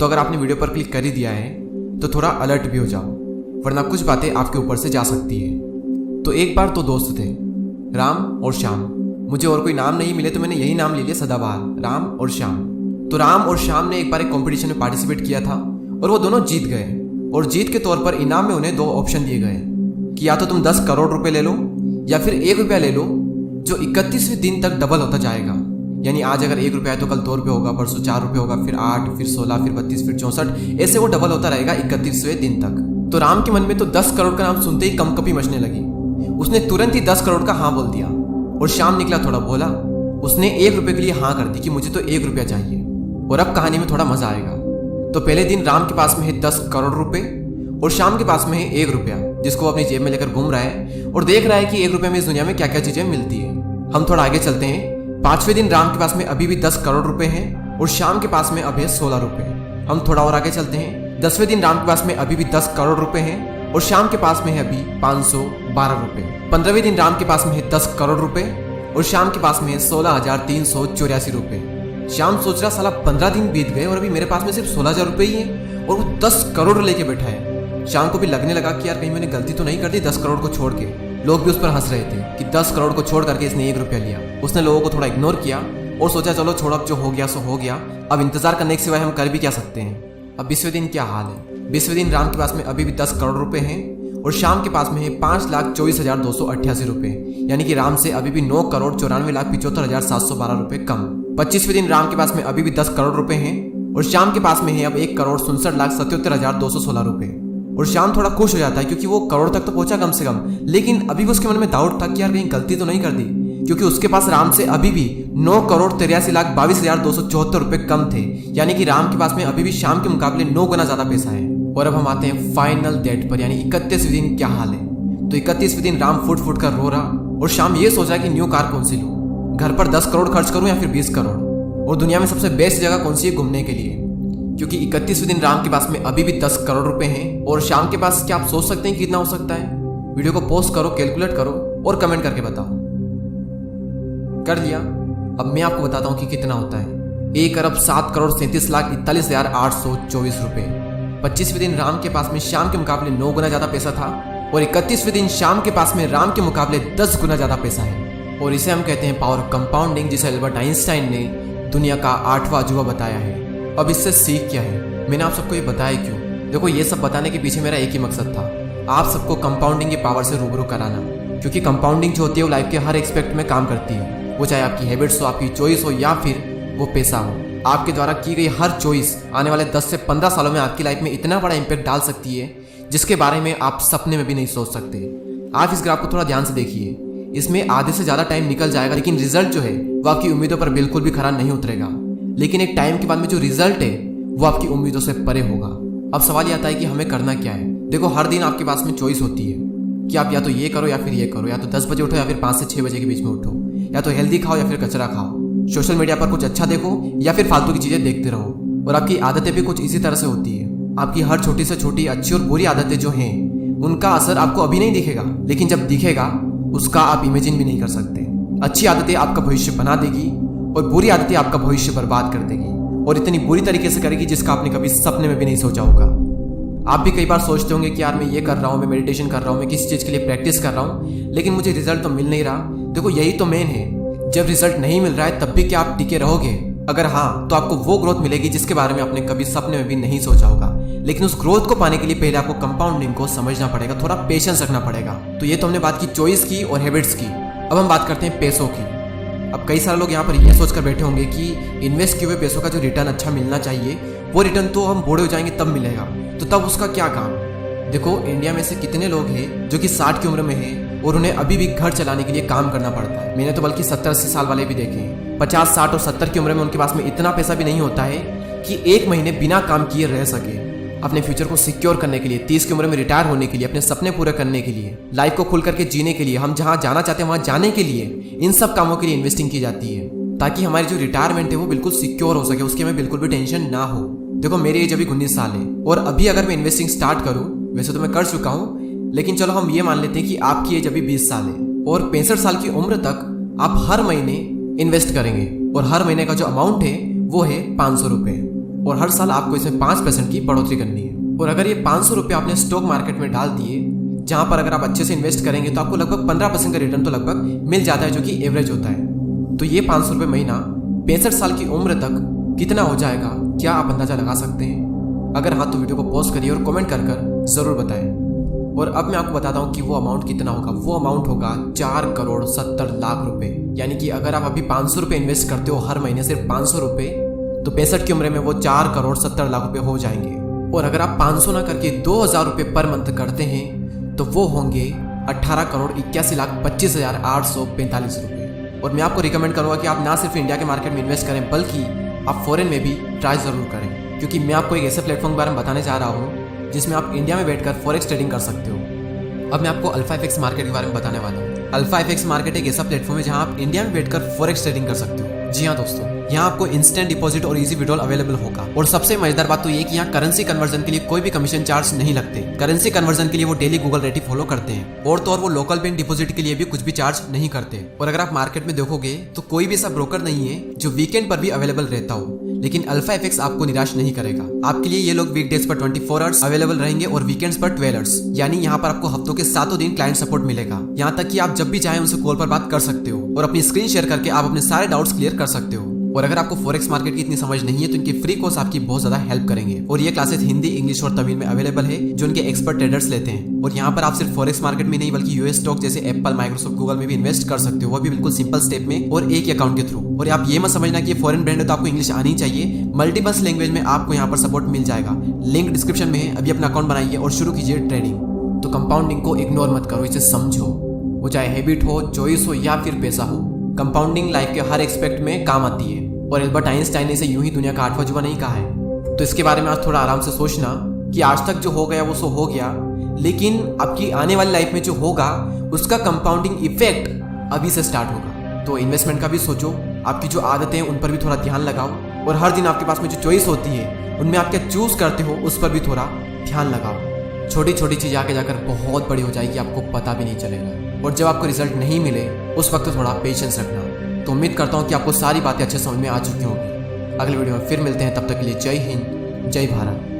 तो अगर आपने वीडियो पर क्लिक कर ही दिया है तो थोड़ा अलर्ट भी हो जाओ, वरना कुछ बातें आपके ऊपर से जा सकती है। तो एक बार तो दोस्त थे, राम और श्याम। मुझे और कोई नाम नहीं मिले तो मैंने यही नाम ले लिया सदाबहार, राम और श्याम। तो राम और श्याम ने एक बार एक कंपटीशन में पार्टिसिपेट किया था और वो दोनों जीत गए। और जीत के तौर पर इनाम में उन्हें 2 ऑप्शन दिए गए कि या तो तुम 10 करोड़ रुपए ले लो या फिर 1 रुपया ले लो, जो 31वें दिन तक डबल होता जाएगा। यानी आज अगर 1 रुपया है तो कल 2 रुपये होगा, परसों 4 रुपये होगा, फिर 8, फिर 16, फिर 32, फिर 64, ऐसे वो डबल होता रहेगा 31वें दिन तक। तो राम के मन में तो 10 करोड़ का नाम सुनते ही कंपकपी मचने लगी। उसने तुरंत ही 10 करोड़ का हाँ बोल दिया। और श्याम निकला थोड़ा भोला, उसने 1 रुपये के लिए हाँ कर दी कि मुझे तो 1 रुपया चाहिए। और अब कहानी में थोड़ा मजा आएगा। तो पहले दिन राम के पास में है 10 करोड़ रुपए और श्याम के पास में है 1 रुपया, जिसको वो अपनी जेब में लेकर घूम रहा है और देख रहा है कि 1 रुपये में इस दुनिया में क्या क्या चीजें मिलती है। हम थोड़ा आगे चलते हैं। 5वें दिन राम के पास में अभी भी 10 करोड़ रुपए हैं और श्याम के पास में अब है 16 रुपए। हम थोड़ा और आगे चलते हैं। 10वें दिन राम के पास में अभी भी 10 करोड़ रुपए हैं और श्याम के पास में है अभी 512 रुपए। 15वें दिन राम के पास में है 10 करोड़ रुपए और श्याम के पास में है 16,384 रुपए। श्याम सोच रहा साला 15 दिन बीत गए और अभी मेरे पास में सिर्फ 16,000 रुपए ही है और वो 10 करोड़ लेके बैठा है। श्याम को भी लगने लगा कि यार कहीं मैंने गलती तो नहीं कर दी 10 करोड़ को छोड़ के। लोग भी उस पर हंस रहे थे कि 10 करोड़ को छोड़ करके इसने 1 रुपया लिया। उसने लोगों को थोड़ा इग्नोर किया और सोचा चलो छोड़, अब जो हो गया सो हो गया, अब इंतजार करने के सिवाय हम कर भी क्या सकते हैं। अब 20वें दिन क्या हाल है। 20वें दिन राम के पास में अभी भी 10 करोड़ रुपए हैं और श्याम के पास में है 5,24,288 रुपए। यानी कि राम से अभी भी 9,94,75,712 रुपए कम। 25वें दिन राम के पास में अभी भी 10 करोड़ रुपए हैं और श्याम के पास में है अब 1,67,77,216 रुपए। और श्याम थोड़ा खुश हो जाता है क्योंकि वो करोड़ तक तो पहुंचा कम से कम, लेकिन अभी भी उसके मन में डाउट था कि यार कहीं गलती तो नहीं कर दी, क्योंकि उसके पास राम से अभी भी 9,83,22,274 रुपए कम थे। यानी कि राम के पास में अभी भी श्याम के मुकाबले 9 गुना ज्यादा पैसा है। और अब हम आते हैं फाइनल डेट पर, यानी 31वें दिन क्या हाल है। तो 31वें दिन राम फुट फुट कर रो रहा और श्याम ये सोच रहा है कि न्यू कार कौन सी लूं, घर पर 10 करोड़ खर्च करूं या फिर 20 करोड़, और दुनिया में सबसे बेस्ट जगह कौन सी है घूमने के लिए। क्योंकि 31वें दिन राम के पास में अभी भी 10 करोड़ रुपए हैं और श्याम के पास, क्या आप सोच सकते हैं कितना हो सकता है। वीडियो को पोस्ट करो, कैलकुलेट करो और कमेंट करके बताओ। कर लिया। अब मैं आपको बताता हूं कि कितना होता है। 1,37,37,41,824 रुपए। 25वें दिन राम के पास में श्याम के मुकाबले 9 गुना ज्यादा पैसा था और 31वें दिन श्याम के पास में राम के मुकाबले 10 गुना ज्यादा पैसा है। और इसे हम कहते हैं पावर कंपाउंडिंग, जिसे अल्बर्ट आइंस्टाइन ने दुनिया का 8वां अजूबा बताया है। अब इससे सीख क्या है, मैंने आप सबको ये बताया क्यों। देखो, ये सब बताने के पीछे मेरा एक ही मकसद था, आप सबको कंपाउंडिंग की पावर से रूबरू कराना। क्योंकि कंपाउंडिंग जो होती है वो लाइफ के हर एक्सपेक्ट में काम करती है। वो चाहे आपकी हैबिट्स हो, आपकी चॉइस हो या फिर वो पैसा हो। आपके द्वारा की गई हर चॉइस आने वाले 10 से 15 सालों में आपकी लाइफ में इतना बड़ा इंपैक्ट डाल सकती है जिसके बारे में आप सपने में भी नहीं सोच सकते। आप इस ग्राफ को थोड़ा ध्यान से देखिए, इसमें आधे से ज्यादा टाइम निकल जाएगा लेकिन रिजल्ट जो है वो आपकी उम्मीदों पर बिल्कुल भी खरा नहीं उतरेगा। लेकिन एक टाइम के बाद में जो रिजल्ट है वो आपकी उम्मीदों से परे होगा। अब सवाल ये आता है कि हमें करना क्या है। देखो, हर दिन आपके पास में चॉइस होती है कि आप या तो ये करो या फिर ये करो, या तो 10 बजे उठो या फिर 5 से 6 बजे के बीच में उठो, या तो हेल्दी खाओ या फिर कचरा खाओ, सोशल मीडिया पर कुछ अच्छा देखो या फिर फालतू की चीजें देखते रहो। और आपकी आदतें भी कुछ इसी तरह से होती है। आपकी हर छोटी से छोटी अच्छी और बुरी आदतें जो हैं उनका असर आपको अभी नहीं दिखेगा, लेकिन जब दिखेगा उसका आप इमेजिन भी नहीं कर सकते। अच्छी आदतें आपका भविष्य बना देगी और बुरी आदतें आपका भविष्य बर्बाद कर देगी, और इतनी बुरी तरीके से करेगी जिसका आपने कभी सपने में भी नहीं सोचा होगा। आप भी कई बार सोचते होंगे कि यार मैं ये कर रहा हूँ, मैं मेडिटेशन कर रहा हूँ, मैं किसी चीज़ के लिए प्रैक्टिस कर रहा हूँ, लेकिन मुझे रिजल्ट तो मिल नहीं रहा। देखो, यही तो मेन है। जब रिजल्ट नहीं मिल रहा है तब भी क्या आप टिके रहोगे? अगर हाँ, तो आपको वो ग्रोथ मिलेगी जिसके बारे में आपने कभी सपने में भी नहीं सोचा होगा। लेकिन उस ग्रोथ को पाने के लिए पहले आपको कंपाउंडिंग को समझना पड़ेगा, थोड़ा पेशेंस रखना पड़ेगा। तो ये तो हमने बात की चॉइस की और हैबिट्स की। अब हम बात करते हैं पैसों की। अब कई सारे लोग यहाँ पर यह सोचकर बैठे होंगे कि इन्वेस्ट किए हुए पैसों का जो रिटर्न अच्छा मिलना चाहिए वो रिटर्न तो हम बूढ़े हो जाएंगे तब मिलेगा, तो तब उसका क्या काम। देखो, इंडिया में से कितने लोग हैं जो कि 60 की उम्र में हैं और उन्हें अभी भी घर चलाने के लिए काम करना पड़ता है। मैंने तो बल्कि 70-80 साल वाले भी देखे हैं। 50, 60 और 70 की उम्र में उनके पास में इतना पैसा भी नहीं होता है कि 1 महीने बिना काम किए रह सके। अपने फ्यूचर को सिक्योर करने के लिए, 30 की उम्र में रिटायर होने के लिए, अपने सपने पूरे करने के लिए, लाइफ को खुल करके जीने के लिए, हम जहाँ जाना चाहते हैं वहाँ जाने के लिए, इन सब कामों के लिए इन्वेस्टिंग की जाती है ताकि हमारी जो रिटायरमेंट है वो बिल्कुल सिक्योर हो सके, उसकी हमें बिल्कुल भी टेंशन ना हो। देखो, मेरी एज अभी 19 साल है और अभी अगर मैं इन्वेस्टिंग स्टार्ट करूँ, वैसे तो मैं कर चुका हूँ, लेकिन चलो हम ये मान लेते हैं कि आपकी एज अभी 20 साल है और 65 साल की उम्र तक आप हर महीने इन्वेस्ट करेंगे और हर महीने का जो अमाउंट है वो है 500 रुपये। और हर साल आपको इसमें 5% की बढ़ोतरी करनी है। और अगर ये 500 रुपये आपने स्टॉक मार्केट में डाल दिए, जहां पर अगर आप अच्छे से इन्वेस्ट करेंगे तो आपको लगभग 15% का रिटर्न तो लगभग मिल जाता है, जो कि एवरेज होता है। तो ये 500 रुपये महीना 65 साल की उम्र तक कितना हो जाएगा, क्या आप अंदाजा लगा सकते हैं? अगर हाँ तो वीडियो को पॉज करिए और कमेंट कर जरूर बताएं। और अब मैं आपको बताता हूँ कि वो अमाउंट कितना होगा। वो अमाउंट होगा 4,70,00,000 रुपए। यानी कि अगर आप अभी 500 रुपये इन्वेस्ट करते हो हर महीने, सिर्फ 500 रुपये, तो 65 की उम्र में वो 4,70,00,000 रुपए हो जाएंगे। और अगर आप 500 ना करके 2,000 रुपये पर मंथ करते हैं तो वो होंगे 18,81,25,845 रुपये। और मैं आपको रिकमेंड करूंगा कि आप ना सिर्फ इंडिया के मार्केट में इन्वेस्ट करें, बल्कि आप फॉरेन में भी ट्राई जरूर करें, क्योंकि मैं आपको एक ऐसे प्लेटफॉर्म के बारे में बताने जा रहा हूँ जिसमें आप इंडिया में बैठकर फॉरेक्स ट्रेडिंग कर सकते हो। अब मैं आपको अल्फा एफएक्स मार्केट के बारे में बताने वाला हूँ। अल्फा एफएक्स मार्केट एक ऐसा प्लेटफॉर्म है जहां आप इंडिया में बैठकर फॉरेक्स ट्रेडिंग कर सकते हो। जी हाँ दोस्तों, यहाँ आपको इंस्टेंट डिपॉजिट और इजी विड्रॉल अवेलेबल होगा। और सबसे मजेदार बात तो ये कि यहाँ करेंसी कन्वर्जन के लिए कोई भी कमीशन चार्ज नहीं लगते। करेंसी कन्वर्जन के लिए वो डेली गूगल रेट फॉलो करते हैं, और तो और वो लोकल बैंक डिपॉजिट के लिए भी कुछ भी चार्ज नहीं करते। और अगर आप मार्केट में देखोगे तो कोई भी ऐसा ब्रोकर नहीं है जो वीकेंड पर भी अवेलेबल रहता हो, लेकिन अल्फा एफएक्स आपको निराश नहीं करेगा। आपके लिए ये लोग वीकडेज पर 24 आवर्स अवेलेबल रहेंगे और वीकेंड्स पर 12 आवर्स। यानी यहाँ पर आपको हफ्तों के 7 दिन क्लाइंट सपोर्ट मिलेगा। यहाँ तक कि आप जब भी चाहें उनसे कॉल पर बात कर सकते हो और अपनी स्क्रीन शेयर करके आप अपने सारे डाउट्स क्लियर कर सकते हो। और अगर आपको फॉरेक्स मार्केट की इतनी समझ नहीं है तो इनके फ्री कोर्स आपकी बहुत ज्यादा हेल्प करेंगे। और ये क्लासेस हिंदी, इंग्लिश और तमिल में अवेलेबल है, जो इनके एक्सपर्ट ट्रेडर्स लेते हैं। और यहाँ पर आप सिर्फ फॉरेक्स मार्केट में नहीं बल्कि यूएस स्टॉक जैसे एप्पल, माइक्रोसॉफ्ट, गूगल में भी इन्वेस्ट कर सकते हो, वो भी बिल्कुल सिंपल स्टेप में और एक अकाउंट के थ्रू। और आप ये मत समझना कि ये फॉरेन ब्रांड है तो आपको इंग्लिश आनी चाहिए। मल्टीपल लैंग्वेज में आपको यहाँ पर सपोर्ट मिल जाएगा। लिंक डिस्क्रिप्शन में है। अभी अपना अकाउंट बनाइए और शुरू कीजिए ट्रेडिंग। तो कंपाउंडिंग को इग्नोर मत करो, इसे समझो। वो चाहे हैबिट हो, चॉइस हो या फिर पैसा हो, कंपाउंडिंग लाइफ के हर एक्सपेक्ट में काम आती है। और एल्बर्ट आइंस्टाइन ने इसे यूं ही दुनिया का 8वां जुआ नहीं कहा है। तो इसके बारे में आज थोड़ा आराम से सोचना कि आज तक जो हो गया वो सो हो गया, लेकिन आपकी आने वाली लाइफ में जो होगा उसका कंपाउंडिंग इफेक्ट अभी से स्टार्ट होगा। तो इन्वेस्टमेंट का भी सोचो, आपकी जो आदतें हैं उन पर भी थोड़ा ध्यान लगाओ, और हर दिन आपके पास में जो चॉइस होती है उनमें आप क्या चूज करते हो उस पर भी थोड़ा ध्यान लगाओ। छोटी छोटी चीज़ आगे जाकर बहुत बड़ी हो जाएगी, आपको पता भी नहीं चलेगा। और जब आपको रिजल्ट नहीं मिले उस वक्त थोड़ा पेशेंस रखना। तो उम्मीद करता हूँ कि आपको सारी बातें अच्छे समझ में आ चुकी होंगी। अगले वीडियो में फिर मिलते हैं, तब तक के लिए जय हिंद, जय भारत।